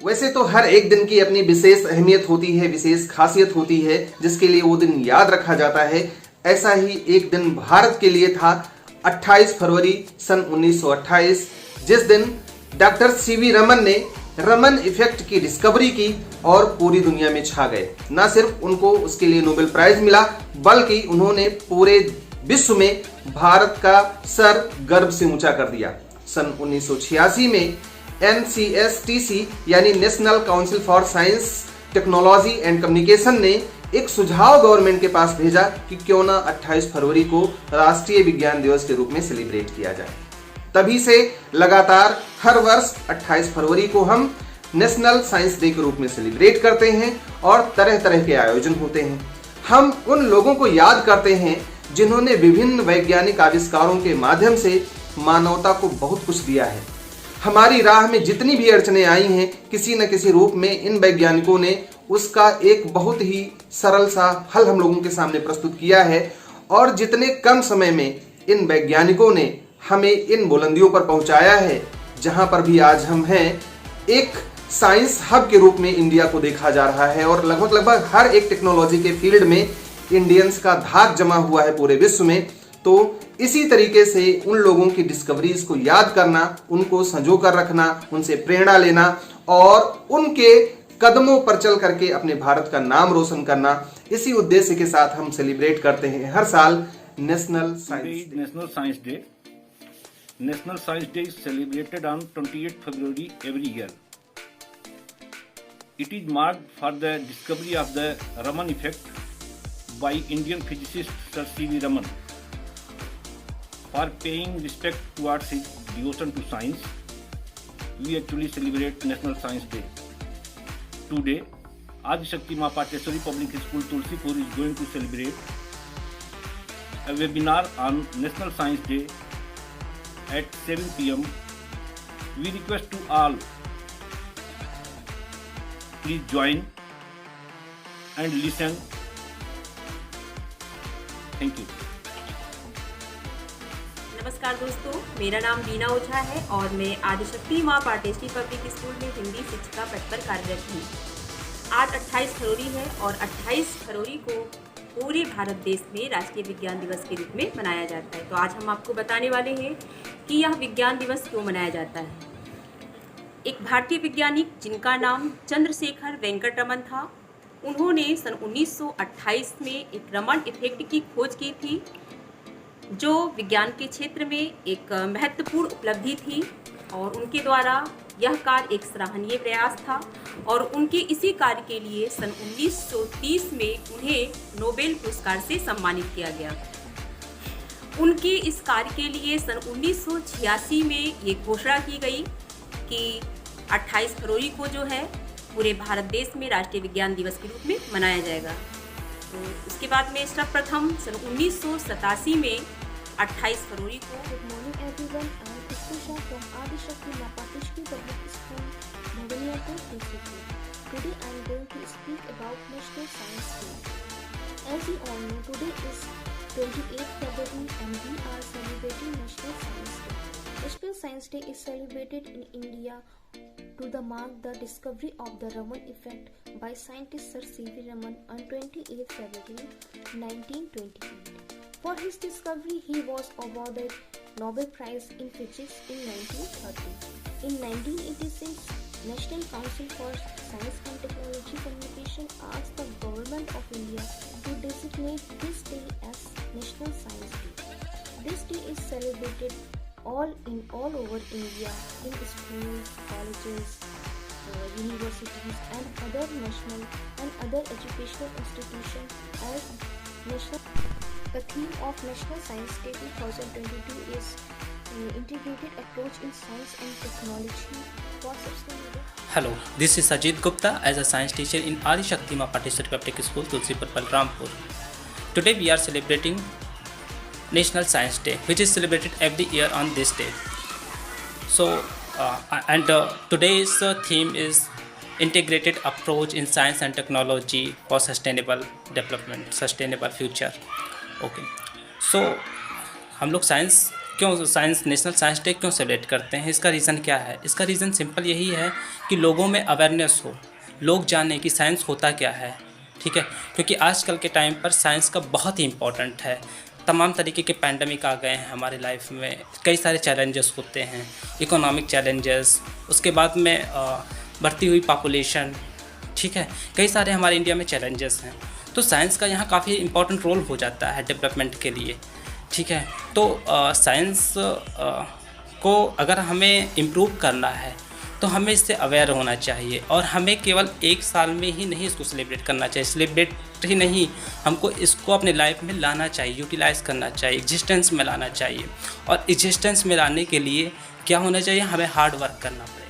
वैसे तो हर एक दिन की अपनी विशेष अहमियत होती है, विशेष खासियत होती है, जिसके लिए वो दिन याद रखा जाता है। ऐसा ही एक दिन भारत के लिए था 28 फरवरी सन 1928, जिस दिन डॉक्टर सीवी रमन ने रमन इफेक्ट की डिस्कवरी की और पूरी दुनिया में छा गए। न सिर्फ उनको उसके लिए नोबेल प्राइज मिला, बल्कि उन्होंने पूरे विश्व में भारत का सर गर्व से ऊंचा कर दिया। सन 1986 में NCSTC यानी national council for science technology and communication ने एक सुझाव गवर्नमेंट के पास भेजा कि क्यों ना 28 फरवरी को राष्ट्रीय विज्ञान दिवस के रूप में सेलिब्रेट किया जाए। तभी से लगातार हर वर्ष 28 फरवरी को हम नेशनल साइंस डे के रूप में सेलिब्रेट करते हैं और तरह तरह के आयोजन होते हैं। हम उन लोगों को याद करते हैं जिन्होंने विभिन्न वैज्ञानिक आविष्कारों के माध्यम से मानवता को बहुत कुछ दिया है। हमारी राह में जितनी भी अड़चने आई हैं, किसी न किसी रूप में इन वैज्ञानिकों ने उसका एक बहुत ही सरल सा हल हम लोगों के सामने प्रस्तुत किया है। और जितने कम समय में इन वैज्ञानिकों ने हमें इन बुलंदियों पर पहुंचाया है, जहां पर भी आज हम हैं, एक साइंस हब के रूप में इंडिया को देखा जा रहा है। और लगभग हर एक टेक्नोलॉजी के फील्ड में इंडियंस का धाक जमा हुआ है पूरे विश्व में। तो इसी तरीके से उन लोगों की डिस्कवरीज को याद करना, उनको संजो कर रखना, उनसे प्रेरणा लेना और उनके कदमों पर चल करके अपने भारत का नाम रोशन करना, इसी उद्देश्य के साथ हम सेलिब्रेट करते हैं हर साल national science day. National Science Day is celebrated on 28th February every year. It is marked for the discovery of the Raman effect by Indian physicist Sir C.V. Raman. For paying respect towards his devotion to science, we actually celebrate National Science Day. Today, Adi Shakti Ma Pateshwari Public School Tulsipur is going to celebrate a webinar on National Science Day at 7 p.m. We request to all, please join and listen. Thank you. नमस्कार दोस्तों, मेरा नाम बीना ओझा है और मैं आदिशक्ति माँ Pateshwari public school में हिंदी शिक्षिका पद पर कार्यरत हूँ। आज 28 फरवरी है और 28 फरवरी को पूरे भारत देश में राष्ट्रीय विज्ञान दिवस के रूप में मनाया जाता है। तो आज हम आपको बताने वाले हैं कि यह विज्ञान दिवस क्यों मनाया जाता है। एक भारतीय वैज्ञानिक जिनका नाम चंद्रशेखर वेंकट रमन था, उन्होंने सन 1928 में एक रमन इफेक्ट की खोज की थी, जो विज्ञान के क्षेत्र में एक महत्वपूर्ण उपलब्धि थी और उनके द्वारा यह कार्य एक सराहनीय प्रयास था। और उनके इसी कार्य के लिए सन 1930 में उन्हें नोबेल पुरस्कार से सम्मानित किया गया। उनके इस कार्य के लिए सन 1986 में ये घोषणा की गई कि 28 फरवरी को जो है पूरे भारत देश में राष्ट्रीय विज्ञान दिवस के रूप में मनाया जाएगा। तो उसके बाद में सर्वप्रथम सन 1987 में 28 फरवरी को Good morning everyone, I am Kusha from Adi Shakti Ma Pateshwari Public School, Bhavaniyapur, Tulsipur. Today I am going to speak about National Science Day. As you all know, today is 28th February and we are celebrating National Science Day. National Science Day is celebrated in India to mark the discovery of the Raman effect by scientist Sir C.V. Raman on 28th February 1928. For his discovery, he was awarded Nobel Prize in Physics in 1930. In 1986, National Council for Science and Technology Communication asked the Government of India to designate this day as National Science Day. This day is celebrated all over India in schools, colleges, universities and other national and other educational institutions as national. The theme of National Science Day 2022 is integrated approach in science and technology for sustainable. Hello, this is Sajid Gupta as a science teacher in Adi Shakti Ma Pateshwari Public School, Tulsipur, Balrampur. Today we are celebrating National Science Day, which is celebrated every year on this day. So, today's theme is integrated approach in science and technology for sustainable development, sustainable future. Okay. So, हम लोग national science day क्यों celebrate करते हैं? इसका reason क्या है? इसका reason simple यही है कि लोगों में अवेयरनेस हो, लोग जानें कि साइंस होता क्या है, ठीक है? क्योंकि आजकल के टाइम पर साइंस का बहुत ही इम्पोर्टेंट है। तमाम तरीके के पैंडमिक आ गए हैं हमारे लाइफ में, कई सारे चैलेंजेस होते हैं, इकोनॉमिक चैलेंजेस, उसके बाद में बढ़ती हुई पॉपुलेशन, ठीक है? कई सारे हमारे इंडिया में चैलेंजेस हैं, तो साइंस का यहाँ काफ़ी इम्पोर्टेंट रोल हो जाता है डेवलपमेंट के लिए, ठीक है? तो साइंस को अगर हमें इम्प्रूव करना है तो हमें इससे अवेयर होना चाहिए, और हमें केवल एक साल में ही नहीं इसको सेलिब्रेट करना चाहिए, सेलिब्रेट ही नहीं, हमको इसको अपने लाइफ में लाना चाहिए, यूटिलाइज़ करना चाहिए, एग्जिस्टेंस में लाना चाहिए। और एग्जिस्टेंस में लाने के लिए क्या होना चाहिए? हमें हार्ड वर्क करना पड़ेगा।